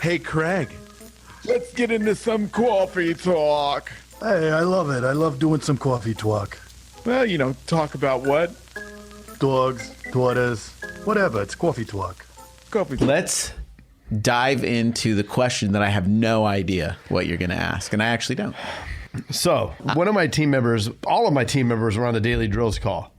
Hey, Craig, let's get into some coffee talk. Hey, I love it. I love doing some coffee talk. Well, talk about what? Dogs, daughters, whatever. It's coffee talk. Coffee talk. Let's dive into the question that I have no idea what you're going to ask, and I actually don't. So, one of my team members, all of my team members were on the daily drills call.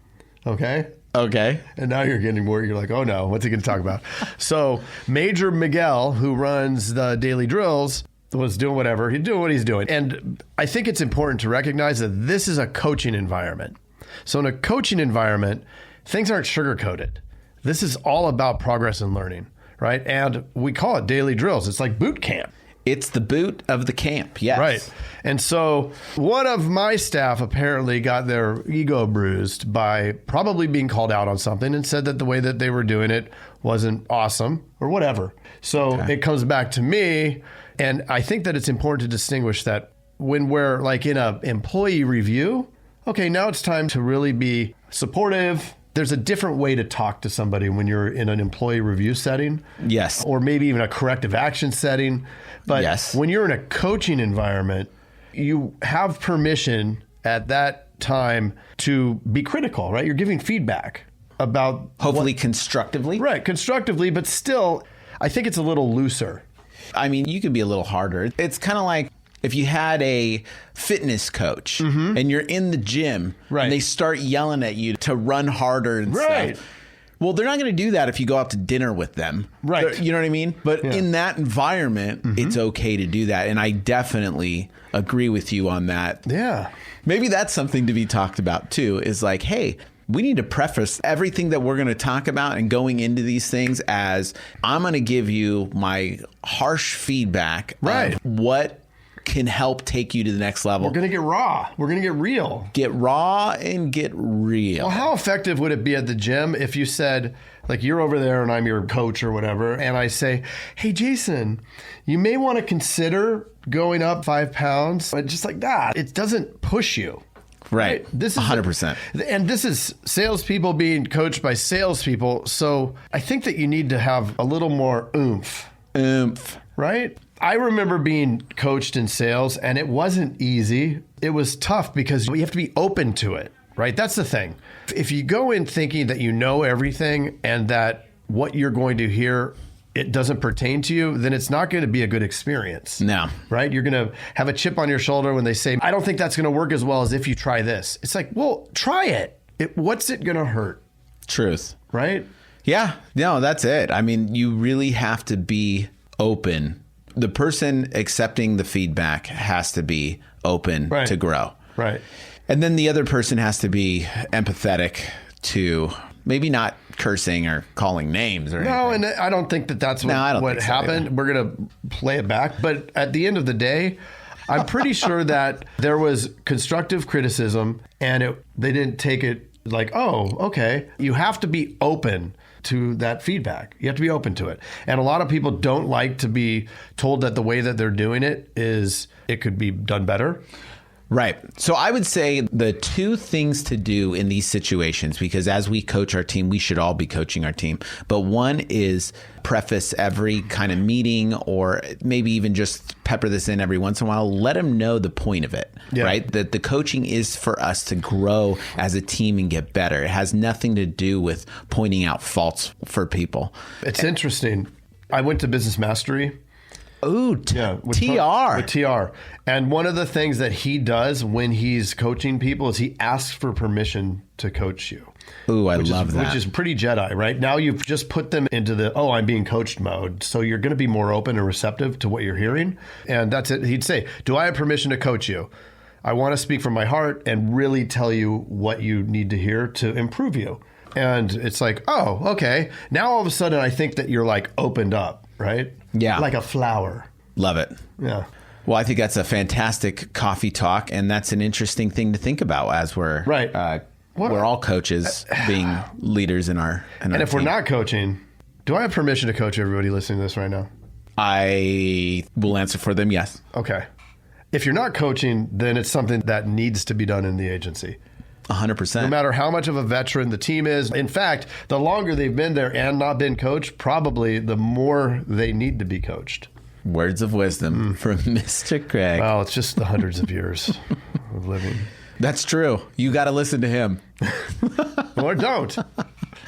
Okay? Okay. And now you're getting worried. You're like, oh no, what's he going to talk about? So, Major Miguel, who runs the daily drills, was doing whatever. He's doing what he's doing. And I think it's important to recognize that this is a coaching environment. So, in a coaching environment, things aren't sugar-coated. This is all about progress and learning, right? And we call it daily drills. It's like boot camp. It's the boot of the camp, yes. Right. And so one of my staff apparently got their ego bruised by probably being called out on something and said that the way that they were doing it wasn't awesome or whatever. So It comes back to me. And I think that it's important to distinguish that when we're like in an employee review, okay, now it's time to really be supportive. There's a different way to talk to somebody when you're in an employee review setting. Yes. Or maybe even a corrective action setting. But yes. When you're in a coaching environment, you have permission at that time to be critical, right? You're giving feedback about hopefully constructively. Right, constructively, but still, I think it's a little looser. I mean, you can be a little harder. It's kind of like if you had a fitness coach and you're in the gym and they start yelling at you to run harder and stuff. Well, they're not going to do that if you go out to dinner with them. Right. You know what I mean? But in that environment, it's okay to do that. And I definitely agree with you on that. Yeah. Maybe that's something to be talked about too, is like, hey, we need to preface everything that we're going to talk about and going into these things as I'm going to give you my harsh feedback of what can help take you to the next level. We're going to get raw. We're going to get real. Get raw and get real. Well, how effective would it be at the gym if you said, like, you're over there and I'm your coach or whatever, and I say, hey, Jason, you may want to consider going up 5 pounds. But just like that, it doesn't push you. Right. This is 100%. And this is salespeople being coached by salespeople. So I think that you need to have a little more oomph. Right? I remember being coached in sales, and it wasn't easy. It was tough because you have to be open to it, right? That's the thing. If you go in thinking that you know everything and that what you're going to hear, it doesn't pertain to you, then it's not going to be a good experience. No. Right? You're going to have a chip on your shoulder when they say, I don't think that's going to work as well as if you try this. It's like, well, try it. What's it going to hurt? Truth. Right? Yeah. No, that's it. I mean, you really have to be open. The person accepting the feedback has to be open to grow. Right. And then the other person has to be empathetic to maybe not cursing or calling names or anything. No, and I don't think that that's what happened. So, we're going to play it back. But at the end of the day, I'm pretty sure that there was constructive criticism and they didn't take it like, oh, okay. You have to be open to that feedback. You have to be open to it. And a lot of people don't like to be told that the way that they're doing it could be done better. Right. So I would say the two things to do in these situations, because as we coach our team, we should all be coaching our team. But one is preface every kind of meeting, or maybe even just pepper this in every once in a while. Let them know the point of it, right? That the coaching is for us to grow as a team and get better. It has nothing to do with pointing out faults for people. It's interesting. I went to Business Mastery. Ooh, with TR. And one of the things that he does when he's coaching people is he asks for permission to coach you. Ooh, I love that. Which is pretty Jedi, right? Now you've just put them into the, I'm being coached mode. So you're going to be more open and receptive to what you're hearing. And that's it. He'd say, do I have permission to coach you? I want to speak from my heart and really tell you what you need to hear to improve you. And it's like, oh, okay. Now all of a sudden I think that you're like opened up, right? Yeah. Like a flower. Love it. Yeah. Well, I think that's a fantastic coffee talk, and that's an interesting thing to think about as we're we're all coaches being leaders in our and if team. We're not coaching, do I have permission to coach everybody listening to this right now? I will answer for them, yes. Okay. If you're not coaching, then it's something that needs to be done in the agency. 100%. No matter how much of a veteran the team is. In fact, the longer they've been there and not been coached, probably the more they need to be coached. Words of wisdom from Mr. Craig. Well, it's just the hundreds of years of living. That's true. You got to listen to him. Or don't.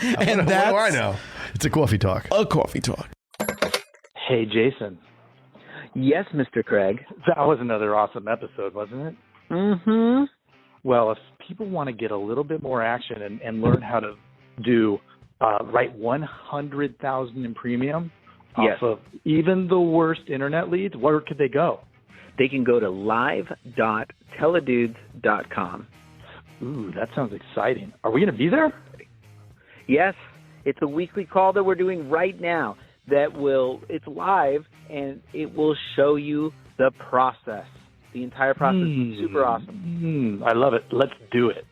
And what do I know? It's a coffee talk. A coffee talk. Hey, Jason. Yes, Mr. Craig. That was another awesome episode, wasn't it? Mm-hmm. Well, if people want to get a little bit more action and learn how to write 100,000 in premium Yes. off of even the worst internet leads, where could they go? They can go to live.teledudes.com. Ooh, that sounds exciting. Are we going to be there? Yes, it's a weekly call that we're doing right now it's live, and it will show you the process. The entire process is super awesome. I love it. Let's do it.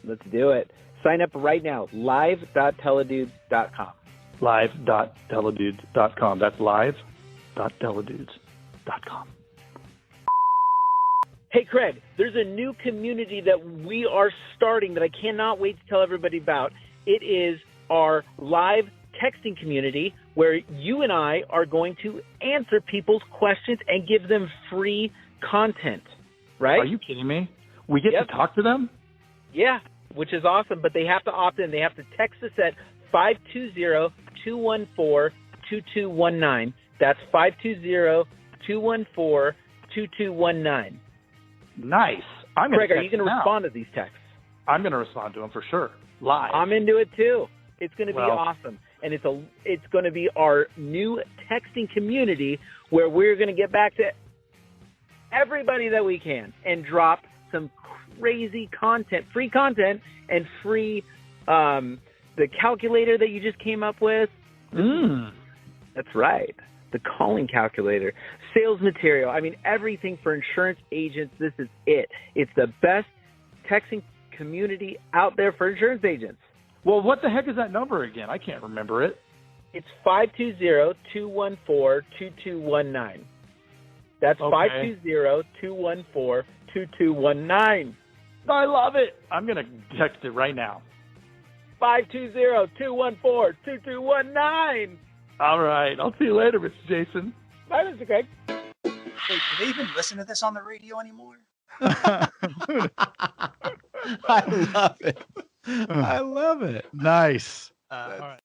Let's do it. Sign up right now, live.teledudes.com. Live.teledudes.com. That's live.teledudes.com. Hey, Craig, there's a new community that we are starting that I cannot wait to tell everybody about. It is our live texting community where you and I are going to answer people's questions and give them free content, right? Are you kidding me? We get to talk to them? Yeah, which is awesome, but they have to opt in. They have to text us at 520-214-2219. That's 520-214-2219. Nice. Craig, are you going to respond to these texts? I'm going to respond to them for sure. Live. I'm into it too. It's going to be awesome. And it's going to be our new texting community where we're going to get back to everybody that we can and drop some crazy content, free content, and free the calculator that you just came up with. That's right. The calling calculator, sales material. I mean, everything for insurance agents. This is it. It's the best texting community out there for insurance agents. Well, what the heck is that number again? I can't remember it. It's 520-214-2219. That's 520-214-2219. I love it. I'm going to text it right now. 520-214-2219. All right. I'll see you later, Mr. Jason. Bye, Mr. Craig. Wait, do they even listen to this on the radio anymore? I love it. I love it. Nice. All right.